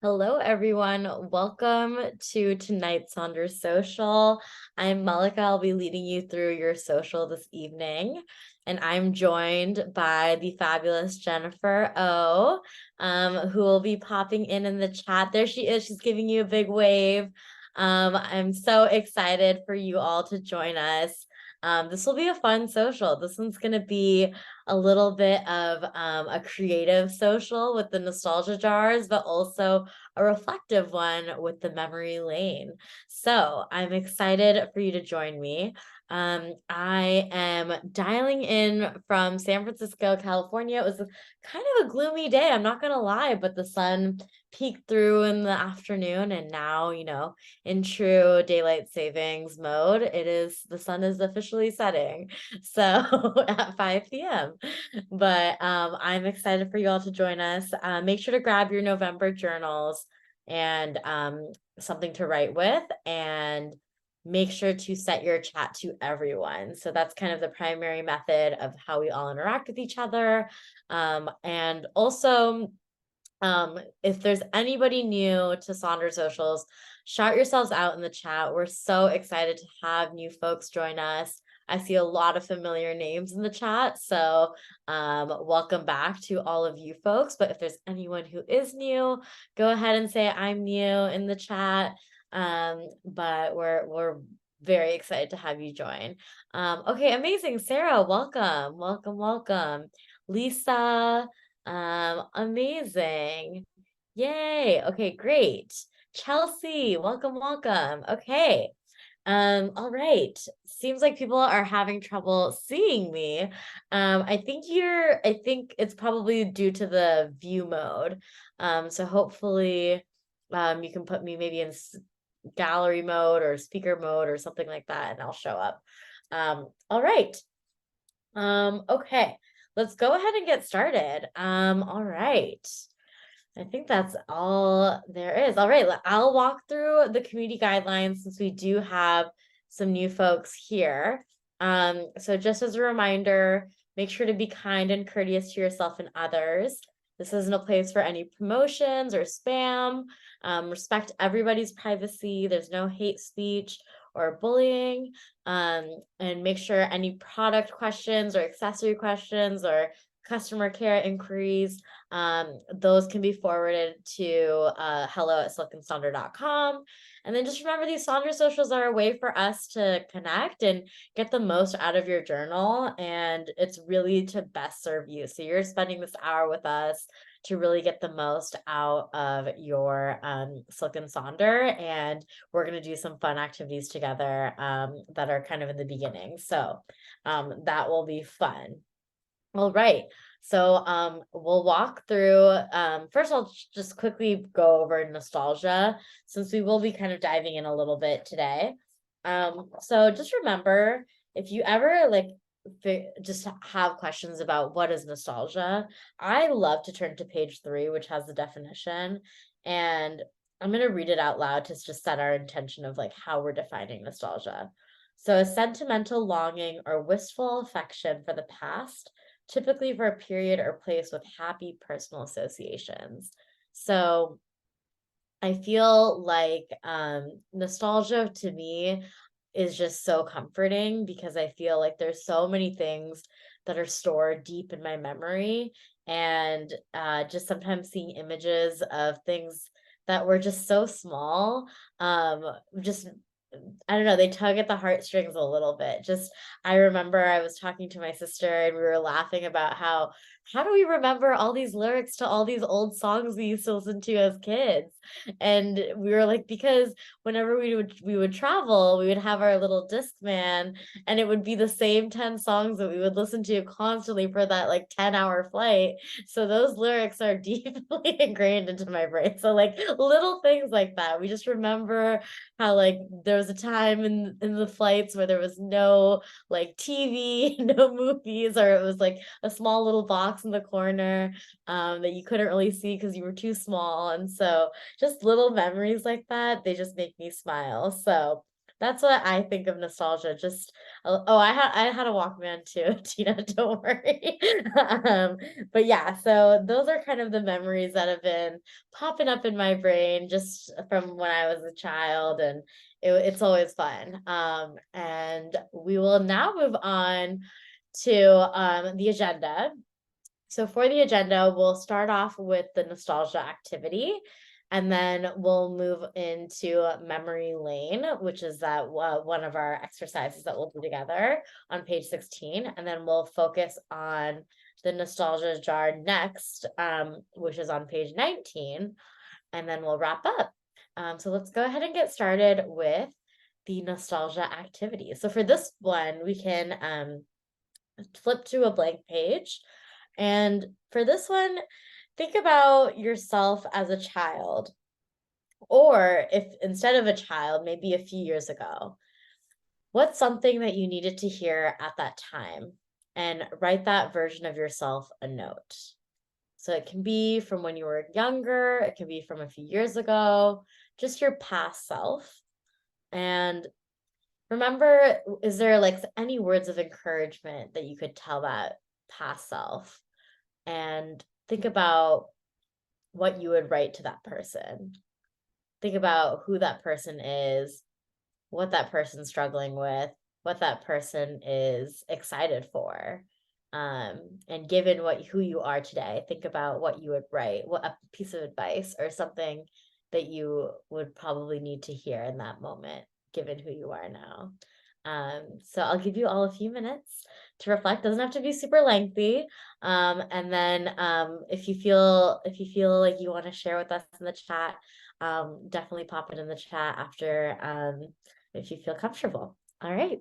Hello, everyone. Welcome to tonight's Sonder Social. I'm Malika. I'll be leading you through your social this evening. And I'm joined by the fabulous Jennifer O, who will be popping in the chat. There she is. She's giving you a big wave. I'm so excited for you all to join us. This will be a fun social. This one's going to be a little bit of a creative social with the nostalgia jars, but also a reflective one with the memory lane. So I'm excited for you to join me. I am dialing in from San Francisco, California. It was kind of a gloomy day, I'm not going to lie, but the sun peeked through in the afternoon. And now, in true daylight savings mode, the sun is officially setting. So at 5 p.m. But I'm excited for you all to join us. Make sure to grab your November journals and something to write with, and make sure to set your chat to everyone. So that's kind of the primary method of how we all interact with each other. And also, if there's anybody new to Sonder Socials, shout yourselves out in the chat. We're so excited to have new folks join us. I see a lot of familiar names in the chat, so welcome back to all of you folks. But if there's anyone who is new, go ahead and say I'm new in the chat. But we're very excited to have you join. Okay, amazing. Sarah, welcome, welcome, welcome. Lisa, amazing. Yay. Okay, great. Chelsea, welcome, welcome. Okay. All right. Seems like people are having trouble seeing me. I think it's probably due to the view mode. So hopefully, you can put me maybe in gallery mode or speaker mode or something like that, and I'll show up. All right. Okay, let's go ahead and get started. All right. I think that's all there is. All right, I'll walk through the community guidelines since we do have some new folks here. So just as a reminder, make sure to be kind and courteous to yourself and others. This isn't a place for any promotions or spam. Respect everybody's privacy. There's no hate speech or bullying. And make sure any product questions or accessory questions or customer care inquiries, those can be forwarded to hello@silkandstonder.com. And then just remember, these Sonder socials are a way for us to connect and get the most out of your journal. And it's really to best serve you. So you're spending this hour with us to really get the most out of your Silk and Sonder. And we're going to do some fun activities together that are kind of in the beginning. So that will be fun. All right. So we'll walk through. First, I'll just quickly go over nostalgia since we will be kind of diving in a little bit today. So just remember, if you ever just have questions about what is nostalgia, I love to turn to page 3, which has the definition, and I'm going to read it out loud to just set our intention of like how we're defining nostalgia. So a sentimental longing or wistful affection for the past, typically for a period or place with happy personal associations. So I feel like nostalgia to me is just so comforting because I feel like there's so many things that are stored deep in my memory, and just sometimes seeing images of things that were just so small, just I don't know, they tug at the heartstrings a little bit. Just I remember I was talking to my sister and we were laughing about how do we remember all these lyrics to all these old songs we used to listen to as kids? And we were like, because whenever we would travel, we would have our little disc man, and it would be the same 10 songs that we would listen to constantly for that like 10-hour flight. So those lyrics are deeply ingrained into my brain. So like little things like that. We just remember how like there was a time in the flights where there was no like TV, no movies, or it was like a small little box in the corner that you couldn't really see because you were too small. And so just little memories like that, they just make me smile. So That's what I think of nostalgia, just I had a Walkman too, Tina, don't worry. Um, but yeah, so those are kind of the memories that have been popping up in my brain just from when I was a child, and it's always fun. And we will now move on to the agenda. So for the agenda, we'll start off with the nostalgia activity, and then we'll move into memory lane, which is that one of our exercises that we'll do together on page 16. And then we'll focus on the nostalgia jar next, which is on page 19. And then we'll wrap up. So let's go ahead and get started with the nostalgia activity. So for this one, we can flip to a blank page. And for this one, think about yourself as a child, or if instead of a child, maybe a few years ago, what's something that you needed to hear at that time? And write that version of yourself a note. So it can be from when you were younger, it can be from a few years ago, just your past self. And remember, is there like any words of encouragement that you could tell that past self? And think about what you would write to that person. Think about who that person is, what that person's struggling with, what that person is excited for. And given who you are today, think about what you would write, what a piece of advice or something that you would probably need to hear in that moment, given who you are now. So I'll give you all a few minutes to reflect. Doesn't have to be super lengthy. And then if you feel like you want to share with us in the chat, definitely pop it in the chat after, if you feel comfortable. All right.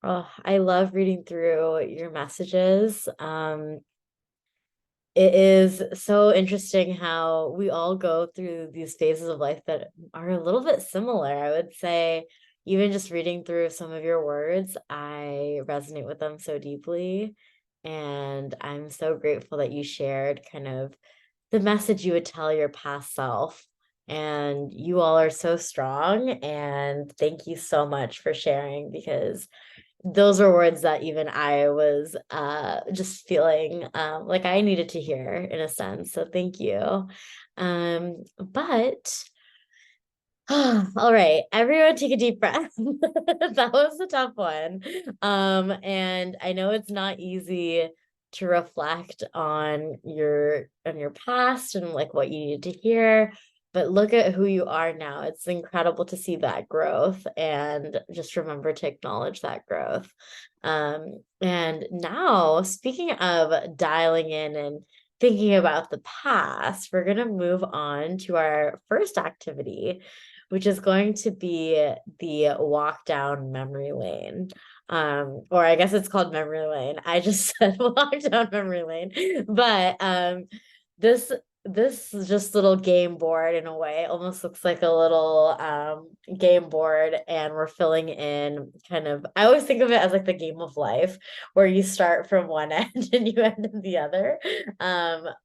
Oh, I love reading through your messages. It is so interesting how we all go through these phases of life that are a little bit similar. I would say, even just reading through some of your words, I resonate with them so deeply. And I'm so grateful that you shared kind of the message you would tell your past self. And you all are so strong. And thank you so much for sharing, because those were words that even I was just feeling like I needed to hear in a sense. So thank you. But all right, everyone take a deep breath. That was a tough one. And I know it's not easy to reflect on your past and like what you needed to hear, but look at who you are now. It's incredible to see that growth, and just remember to acknowledge that growth. And now, speaking of dialing in and thinking about the past, we're going to move on to our first activity, which is going to be the walk down memory lane. Or I guess it's called memory lane. I just said walk down memory lane. But this this just little game board in a way almost looks like a little game board, and we're filling in kind of, I always think of it as like the game of life, where you start from one end and you end in the other.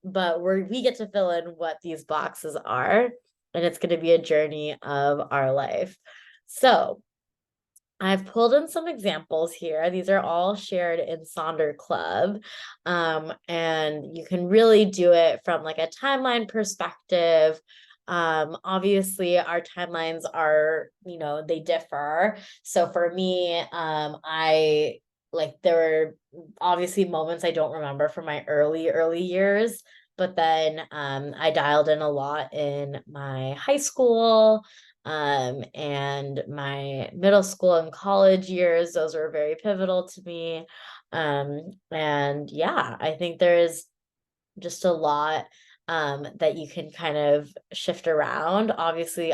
But we get to fill in what these boxes are, and it's going to be a journey of our life. So I've pulled in some examples here. These are all shared in Sonder Club. And you can really do it from like a timeline perspective. Obviously our timelines are, they differ. So for me, I like, there were obviously moments I don't remember from my early years, but then I dialed in a lot in my high school, and my middle school and college years. Those were very pivotal to me. And yeah, I think there's just a lot that you can kind of shift around. Obviously,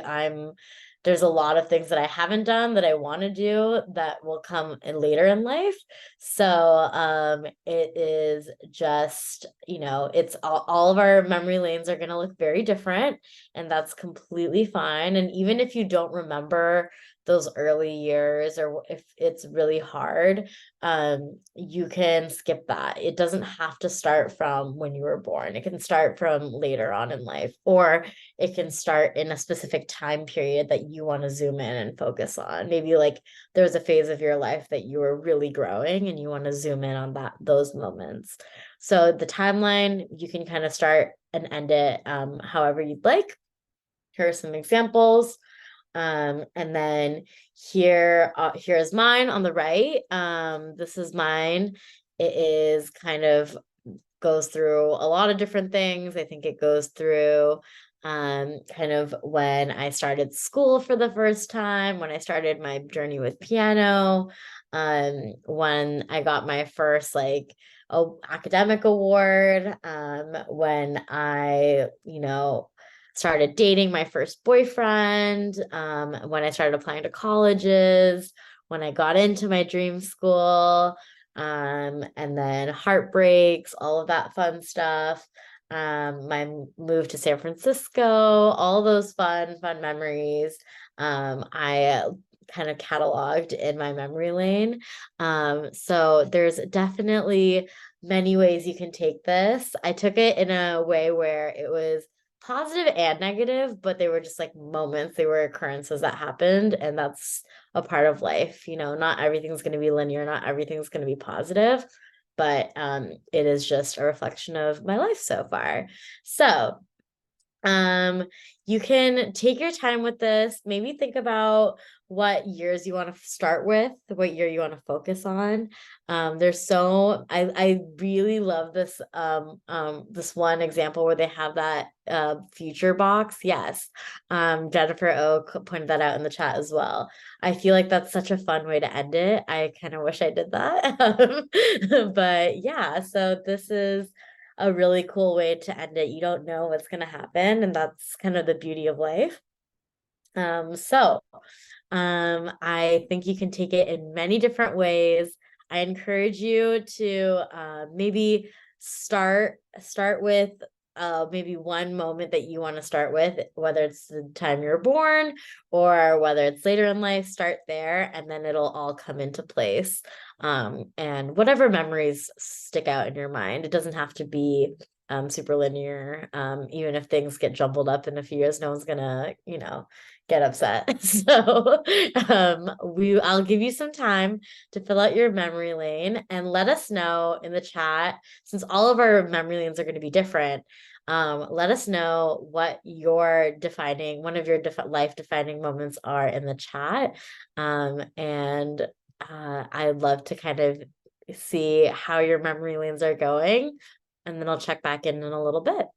there's a lot of things that I haven't done that I want to do that will come in later in life. So it is just, it's all of our memory lanes are going to look very different, and that's completely fine. And even if you don't remember those early years, or if it's really hard, you can skip that. It doesn't have to start from when you were born. It can start from later on in life, or it can start in a specific time period that you want to zoom in and focus on. Maybe like there's a phase of your life that you were really growing and you want to zoom in on those moments. So the timeline, you can kind of start and end it however you'd like. Here are some examples. And then here's mine on the right. This is mine. It is kind of goes through a lot of different things. I think it goes through kind of when I started school for the first time, when I started my journey with piano, when I got my first like academic award, when I, started dating my first boyfriend, when I started applying to colleges, when I got into my dream school, and then heartbreaks, all of that fun stuff. My move to San Francisco, all those fun memories. I kind of cataloged in my memory lane. So there's definitely many ways you can take this. I took it in a way where it was positive and negative, but they were just like moments, they were occurrences that happened, and that's a part of life. Not everything's going to be linear, not everything's going to be positive, but it is just a reflection of my life so far. So you can take your time with this. Maybe think about what years you want to start with, what year you want to focus on. I really love this one example where they have that future box. Yes. Jennifer O pointed that out in the chat as well. I feel like that's such a fun way to end it. I kind of wish I did that. But yeah, so this is a really cool way to end it. You don't know what's going to happen, and that's kind of the beauty of life. So I think you can take it in many different ways. I encourage you to maybe start with maybe one moment that you want to start with, whether it's the time you're born or whether it's later in life. Start there, and then it'll all come into place. And whatever memories stick out in your mind, it doesn't have to be super linear. Even if things get jumbled up in a few years, no one's gonna, get upset. So I'll give you some time to fill out your memory lane and let us know in the chat, since all of our memory lanes are going to be different. Let us know what your defining one of your life defining moments are in the chat. And I'd love to kind of see how your memory lanes are going, and then I'll check back in a little bit.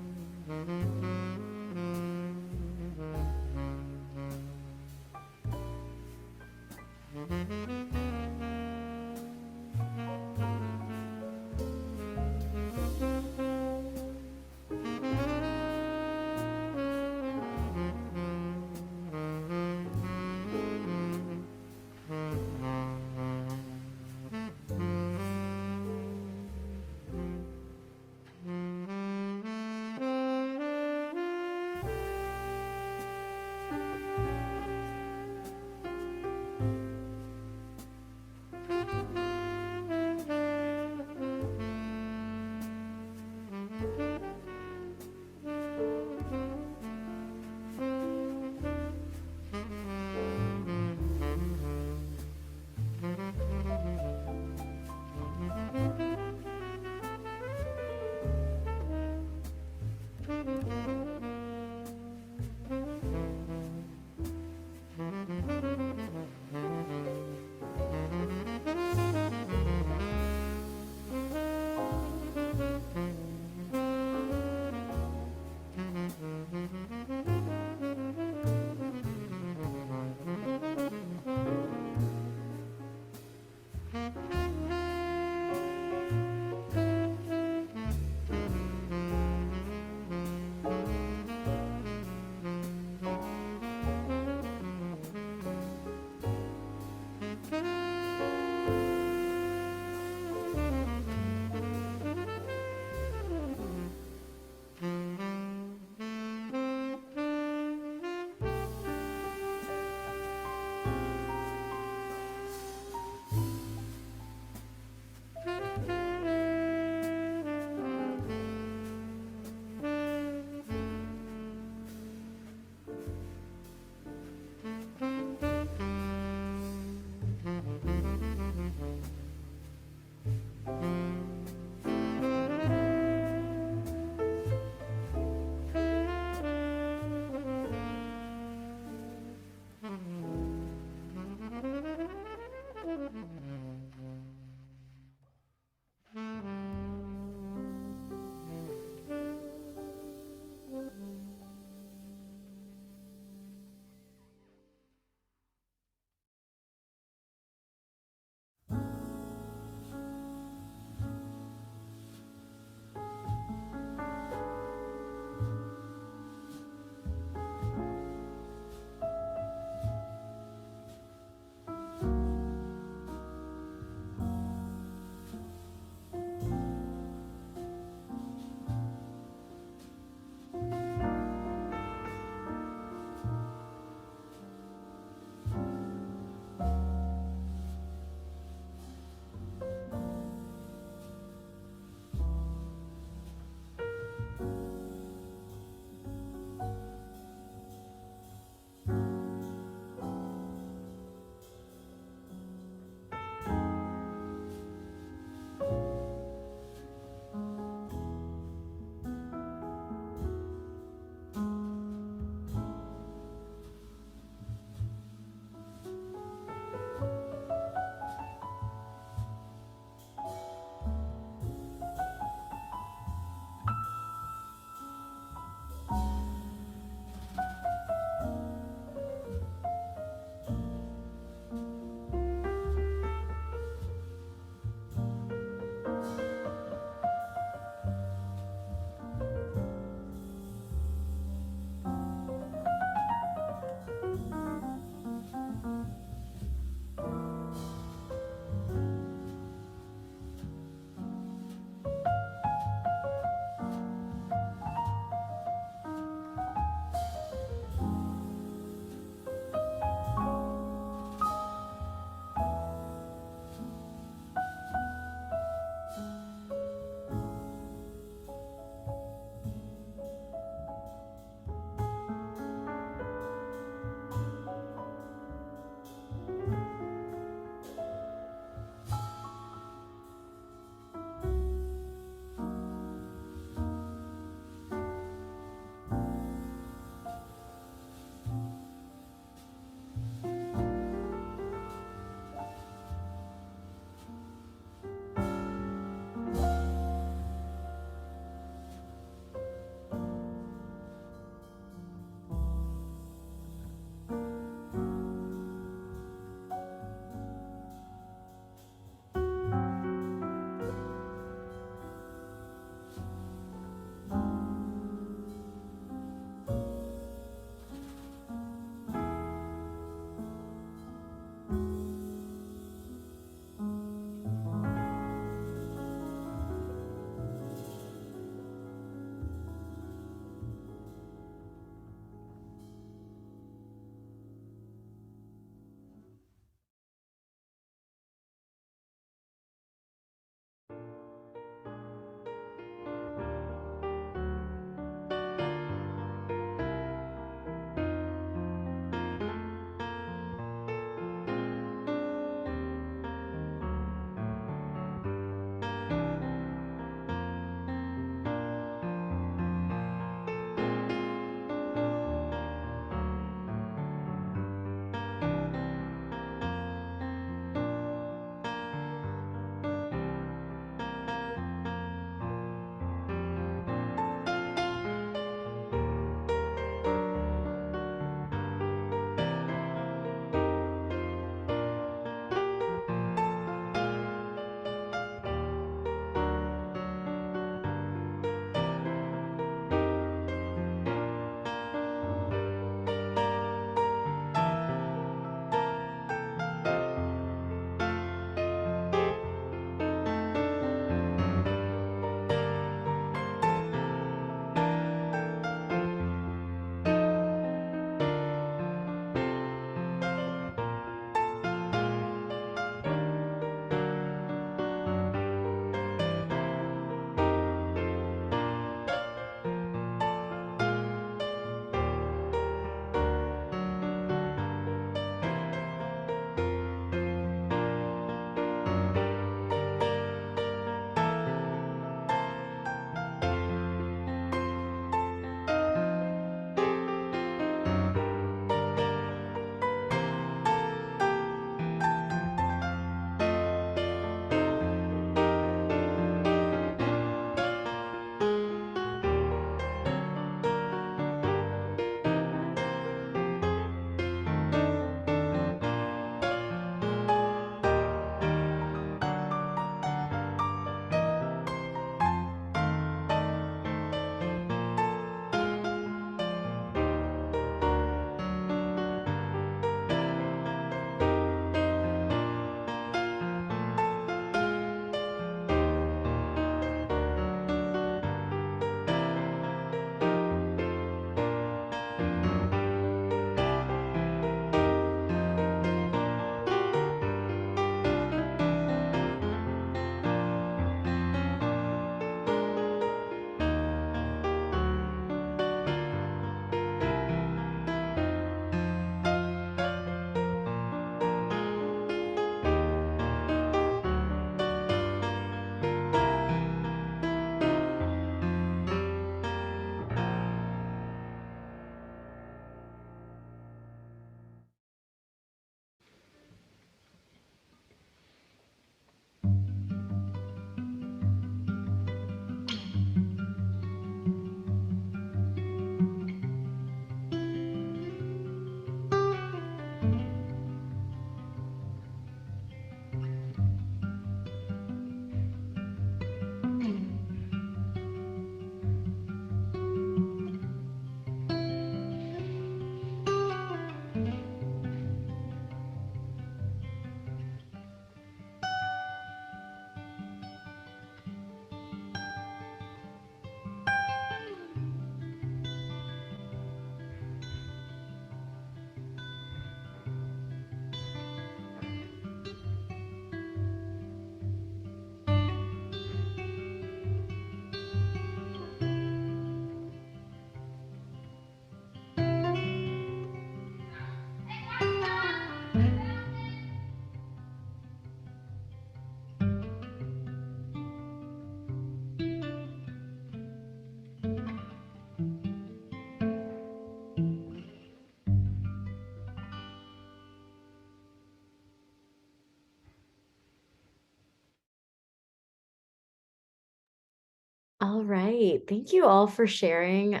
All right. Thank you all for sharing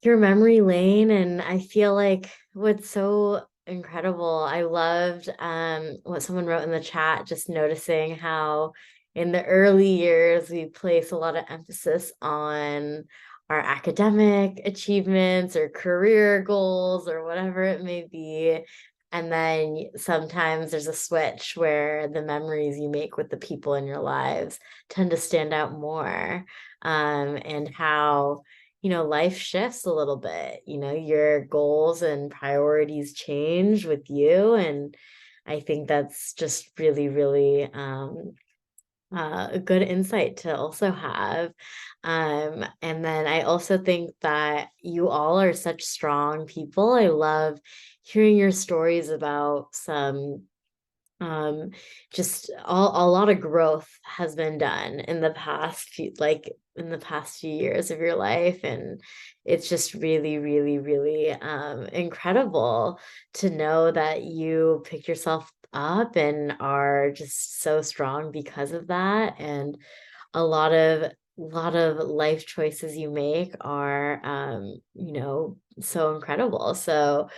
your memory lane. And I feel like what's so incredible, I loved what someone wrote in the chat, just noticing how in the early years we place a lot of emphasis on our academic achievements or career goals or whatever it may be. And then sometimes there's a switch where the memories you make with the people in your lives tend to stand out more. And how, life shifts a little bit, your goals and priorities change with you. And I think that's just really, really a good insight to also have. And then I also think that you all are such strong people. I love hearing your stories about some um just a lot of growth has been done in the past few years of your life, and it's just really, really, really incredible to know that you pick yourself up and are just so strong because of that. And a lot of life choices you make are so incredible. So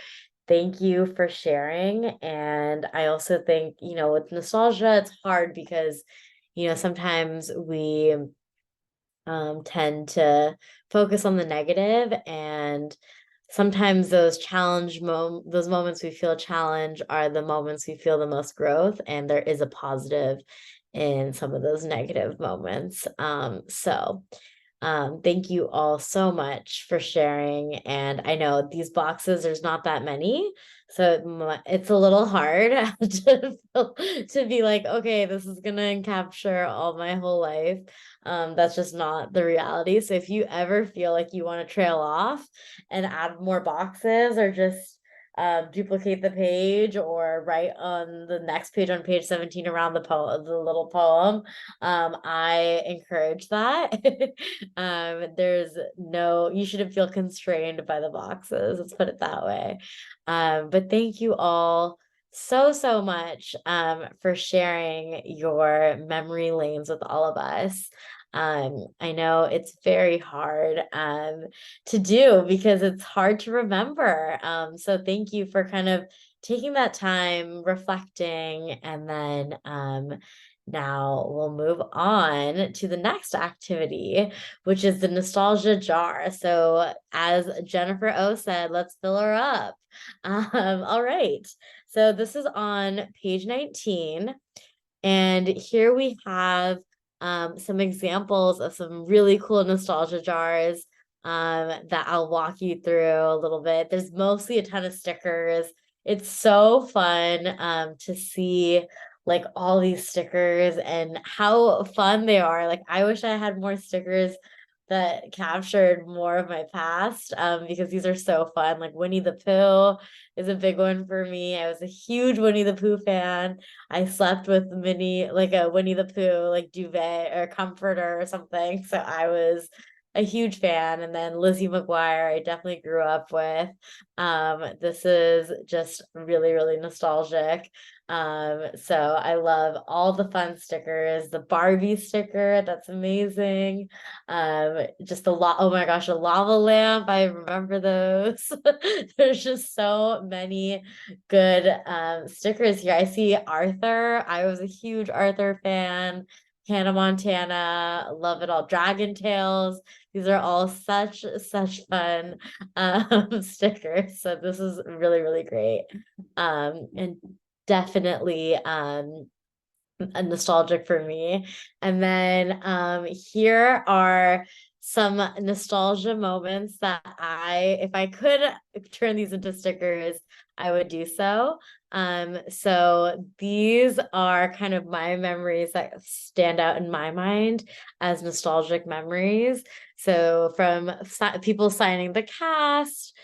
thank you for sharing. And I also think, with nostalgia, it's hard because, sometimes we tend to focus on the negative, and sometimes those moments we feel challenge are the moments we feel the most growth, and there is a positive in some of those negative moments. Thank you all so much for sharing. And I know these boxes, there's not that many, so it's a little hard to be like, okay, this is gonna capture all my whole life. That's just not the reality. So if you ever feel like you want to trail off and add more boxes, or just duplicate the page or write on the next page, on page 17, around the little poem, I encourage that. You shouldn't feel constrained by the boxes. Let's put it that way. But thank you all so, so much for sharing your memory lanes with all of us. I know it's very hard to do because it's hard to remember. So thank you for kind of taking that time, reflecting, and then now we'll move on to the next activity, which is the nostalgia jar. So as Jennifer O said, let's fill her up. All right. So this is on page 19. And here we have some examples of some really cool nostalgia jars that I'll walk you through a little bit. There's mostly a ton of stickers. It's so fun to see like all these stickers and how fun they are. Like, I wish I had more stickers that captured more of my past, because these are so fun. Like Winnie the Pooh is a big one for me. I was a huge Winnie the Pooh fan. I slept with like a Winnie the Pooh, like duvet or comforter or something. So I was a huge fan. And then Lizzie McGuire, I definitely grew up with. This is just really, really nostalgic. So I love all the fun stickers. The Barbie sticker, that's amazing. Just oh my gosh, a lava lamp. I remember those. There's just so many good stickers here. I see Arthur. I was a huge Arthur fan. Hannah Montana, love it all. Dragon Tales. These are all such fun stickers. So this is really, really great. And definitely nostalgic for me. And then here are some nostalgia moments that if I could turn these into stickers, I would do so. So these are kind of my memories that stand out in my mind as nostalgic memories. So from people signing the cast,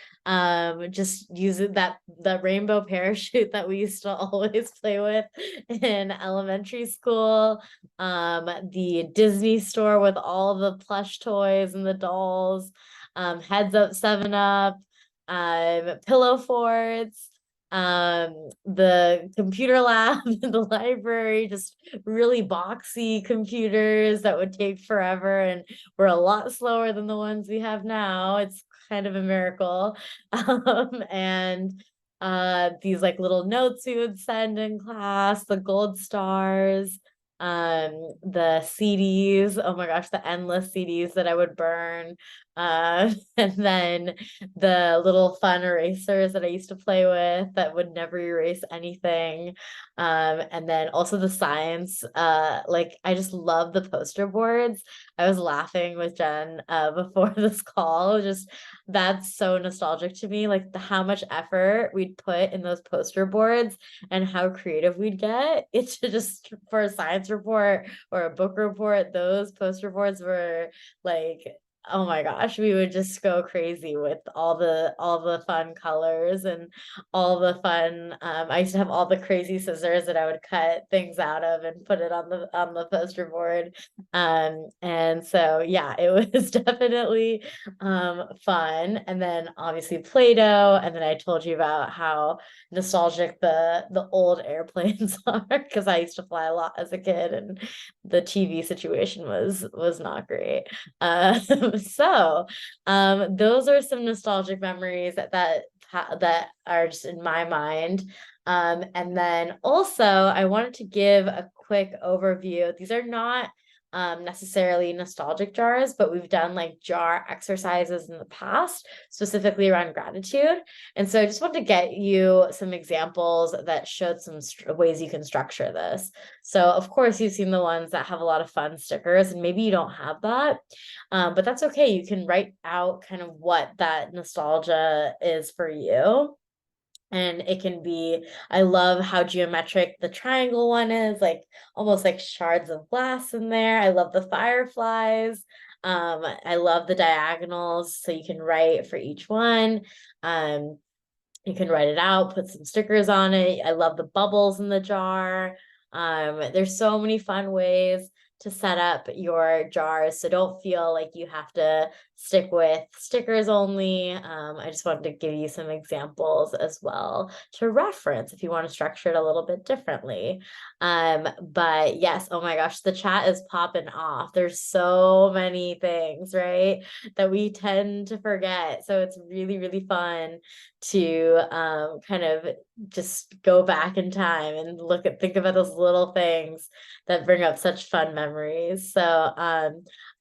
just using that rainbow parachute that we used to always play with in elementary school, the Disney store with all the plush toys and the dolls, Heads Up 7 Up, pillow forts, the computer lab in the library, just really boxy computers that would take forever and were a lot slower than the ones we have now. It's kind of a miracle. And these like little notes we would send in class, the gold stars, the CDs, oh my gosh, the endless CDs that I would burn. And then the little fun erasers that I used to play with that would never erase anything. And then also the science, like I just love the poster boards. I was laughing with Jen before this call. Just that's so nostalgic to me, like how much effort we'd put in those poster boards and how creative we'd get. It's just for a science report or a book report, those poster boards were like, oh my gosh, we would just go crazy with all the fun colors and all the fun. I used to have all the crazy scissors that I would cut things out of and put it on the poster board. And so yeah, it was definitely fun. And then obviously Play-Doh, and then I told you about how nostalgic the old airplanes are because I used to fly a lot as a kid and the TV situation was not great. So those are some nostalgic memories that are just in my mind. And then also I wanted to give a quick overview. These are not necessarily nostalgic jars, but we've done like jar exercises in the past, specifically around gratitude. And so I just want to get you some examples that showed some ways you can structure this. So of course you've seen the ones that have a lot of fun stickers, and maybe you don't have that, but that's okay. You can write out kind of what that nostalgia is for you. And it can be, I love how geometric the triangle one is, like almost like shards of glass in there. I love the fireflies. I love the diagonals, so you can write for each one. Um, you can write it out, put some stickers on it. I love the bubbles in the jar. There's so many fun ways to set up your jars, so don't feel like you have to stick with stickers only. I just wanted to give you some examples as well to reference if you want to structure it a little bit differently. But yes, oh my gosh, the chat is popping off. There's so many things, right, that we tend to forget. So it's really, really fun to kind of just go back in time and think about those little things that bring up such fun memories. So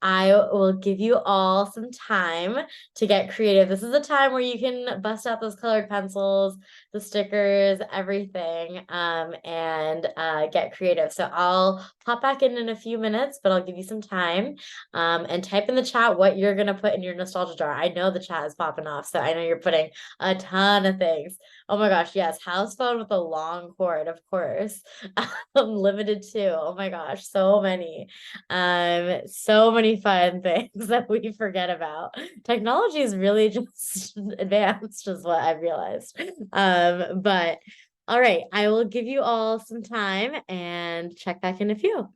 I will give you all some time to get creative. This is a time where you can bust out those colored pencils, the stickers, everything, and get creative. So I'll pop back in a few minutes, but I'll give you some time, and type in the chat what you're going to put in your nostalgia jar. I know the chat is popping off, so I know you're putting a ton of things. Oh my gosh, yes, house phone with a long cord, of course. Limited too. Oh my gosh, so many. So many fun things that we forget about. Technology is really just advanced, is what I've realized. But all right, I will give you all some time and check back in a few.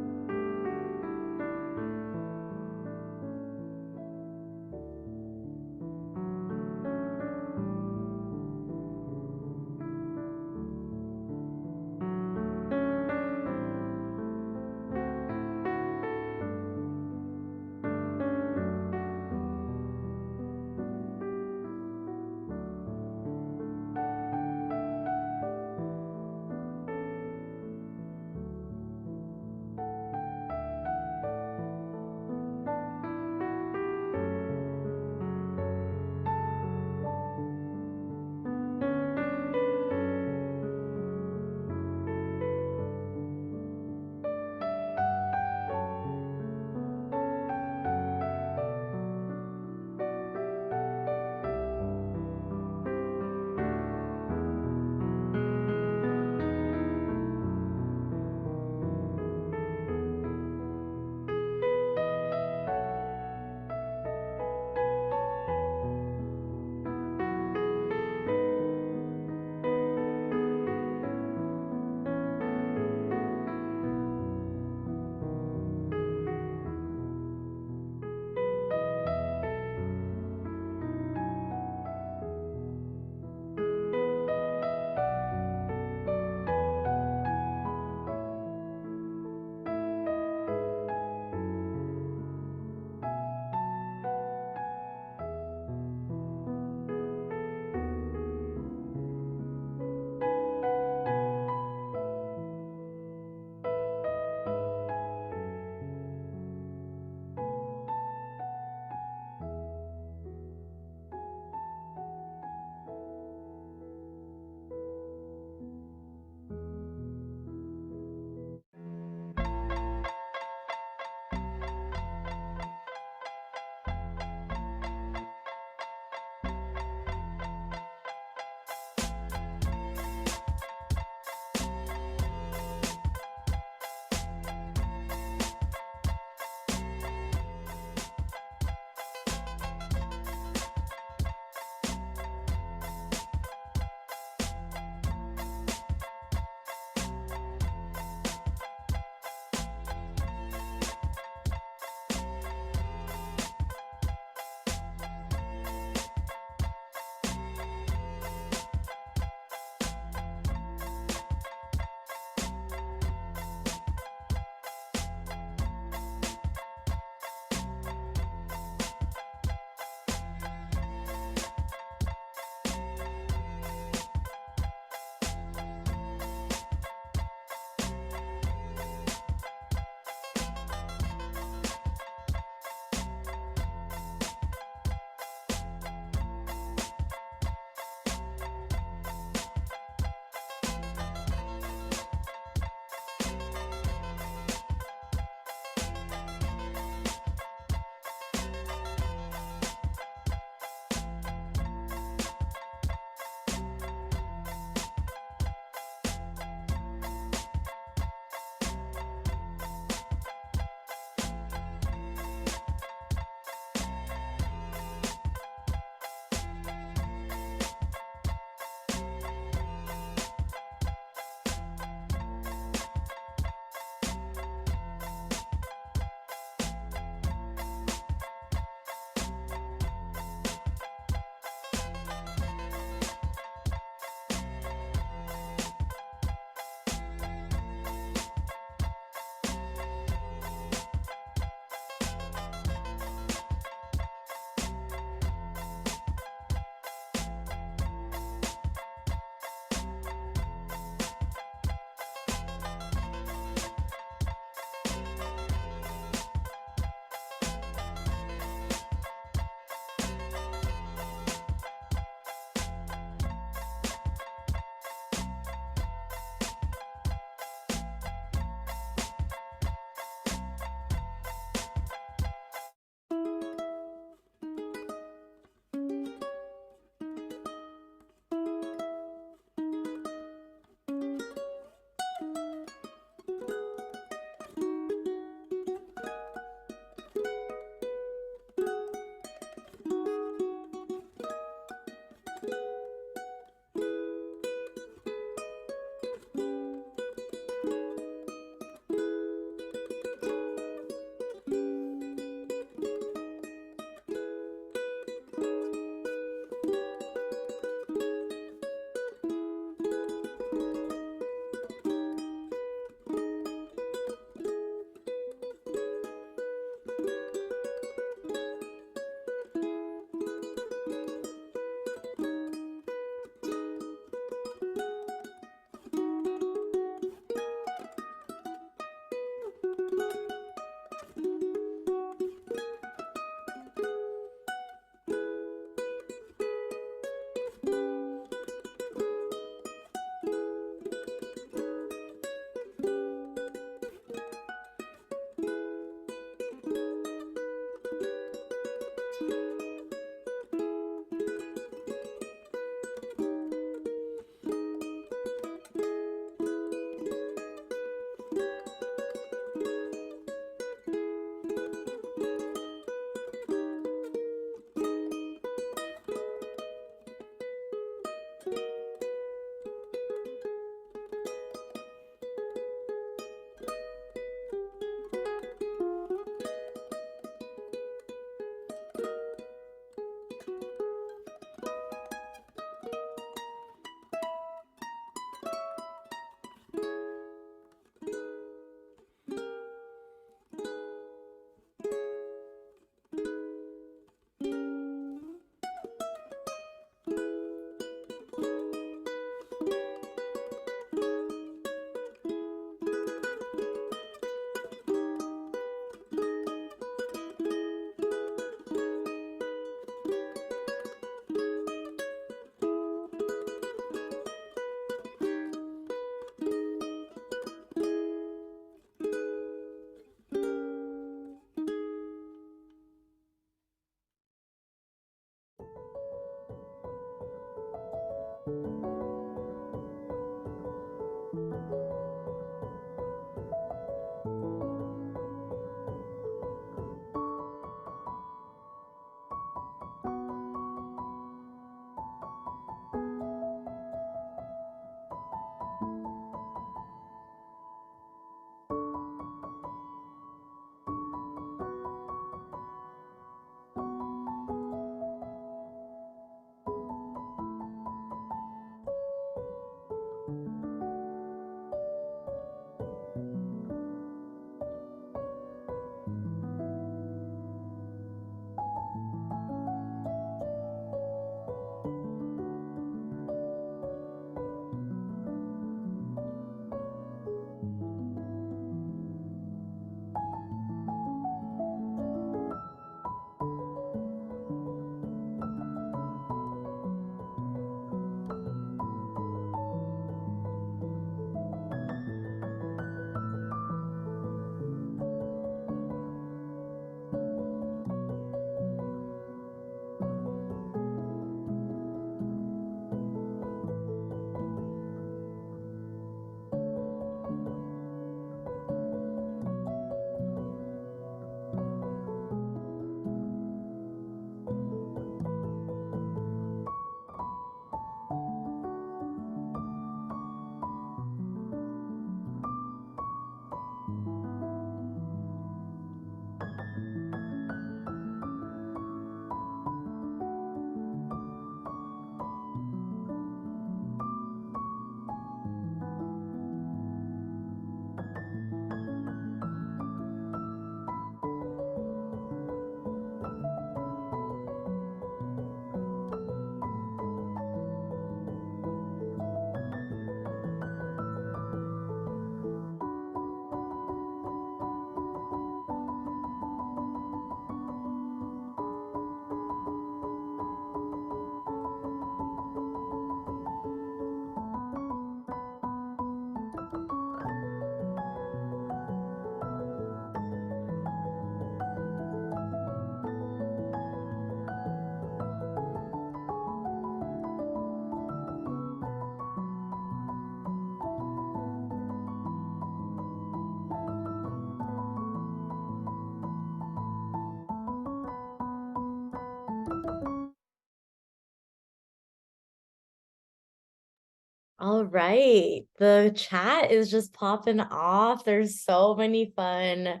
All right. The chat is just popping off. There's so many fun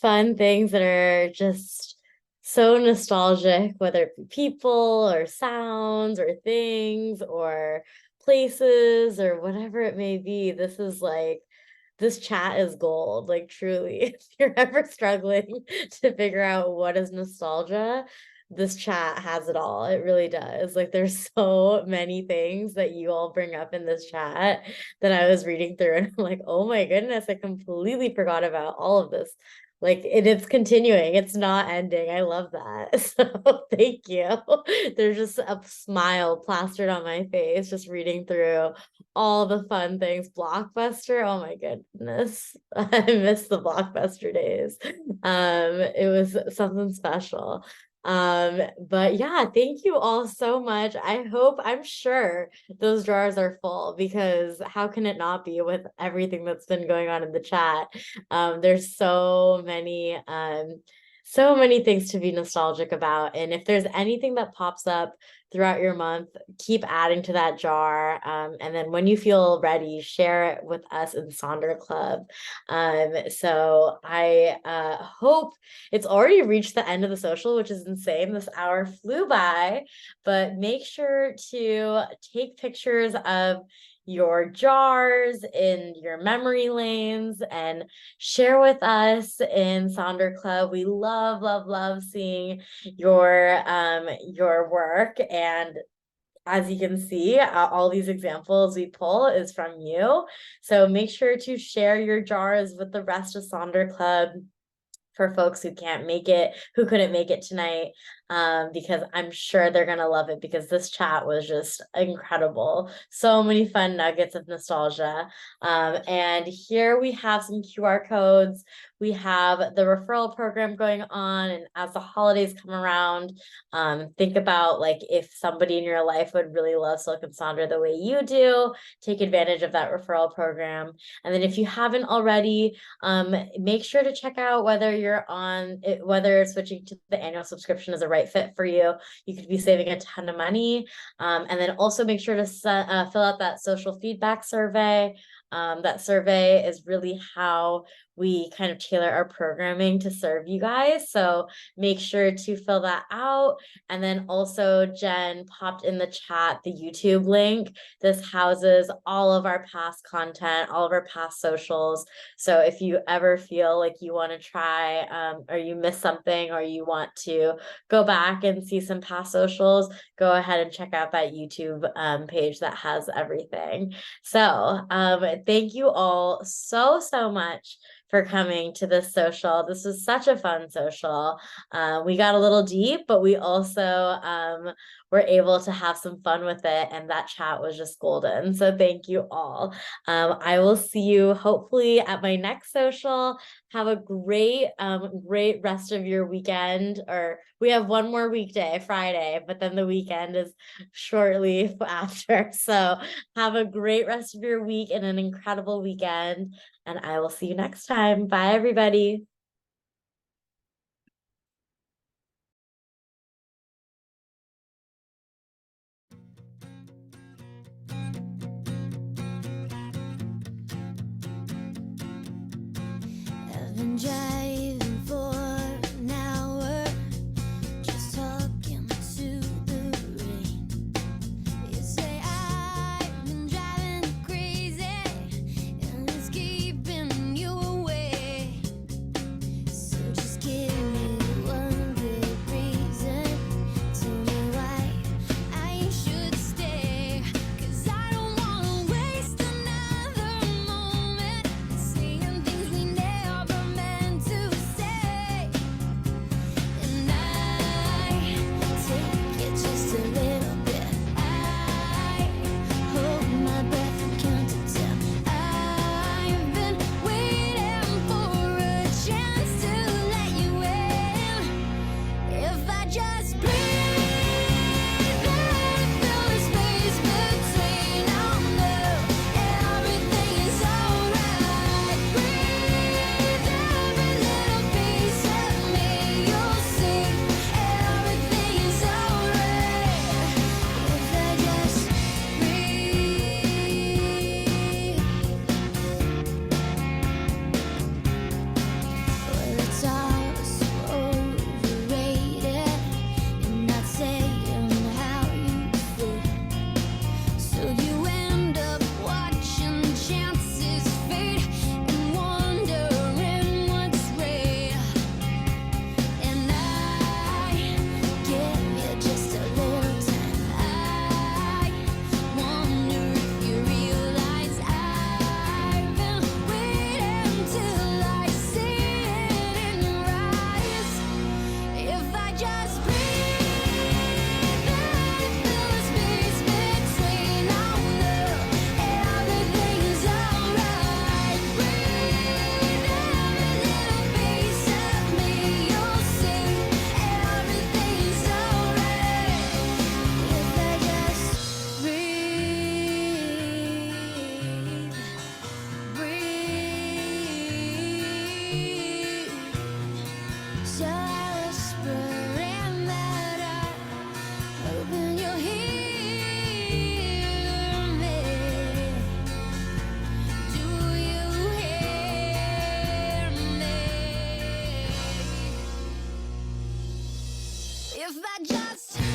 things that are just so nostalgic, whether it be people or sounds or things or places or whatever it may be. This chat is gold, like truly. If you're ever struggling to figure out what is nostalgia, this chat has it all. It really does. Like there's so many things that you all bring up in this chat that I was reading through and I'm like, oh my goodness, I completely forgot about all of this. Like it's continuing, it's not ending. I love that. So thank you. There's just a smile plastered on my face just reading through all the fun things. Blockbuster, oh my goodness. I miss the Blockbuster days. It was something special. But yeah, thank you all so much. I'm sure those drawers are full because how can it not be with everything that's been going on in the chat? There's so many things to be nostalgic about. And if there's anything that pops up throughout your month, keep adding to that jar. And then when you feel ready, share it with us in Sonder Club. So I hope it's already reached the end of the social, which is insane. This hour flew by, but make sure to take pictures of your jars in your memory lanes and share with us in Sonder Club. We love seeing your work. And as you can see, all these examples we pull is from you. So make sure to share your jars with the rest of Sonder Club for folks who couldn't make it tonight, because I'm sure they're gonna love it because this chat was just incredible. So many fun nuggets of nostalgia. And here we have some QR codes. We have the referral program going on, and as the holidays come around, think about like if somebody in your life would really love Silk and Sandra the way you do, take advantage of that referral program. And then if you haven't already, make sure to check out whether switching to the annual subscription is a right fit for you. You could be saving a ton of money. And then also make sure to fill out that social feedback survey. That survey is really how we kind of tailor our programming to serve you guys. So make sure to fill that out. And then also Jen popped in the chat the YouTube link. This houses all of our past content, all of our past socials. So if you ever feel like you want to try, or you miss something, or you want to go back and see some past socials, go ahead and check out that YouTube page that has everything. So thank you all so much for coming to this social. This was such a fun social. We got a little deep, but we also were able to have some fun with it, and that chat was just golden. So thank you all. I will see you hopefully at my next social. Have a great rest of your weekend. Or we have one more weekday, Friday, but then the weekend is shortly after. So have a great rest of your week and an incredible weekend. And I will see you next time. Bye, everybody. I've been driving for an hour, just talking to the rain. You say I've been driving you crazy, and it's keeping you away. So just give me one good reason, tell me why I should stay. 'Cause I don't wanna waste another moment saying things we never meant to If I just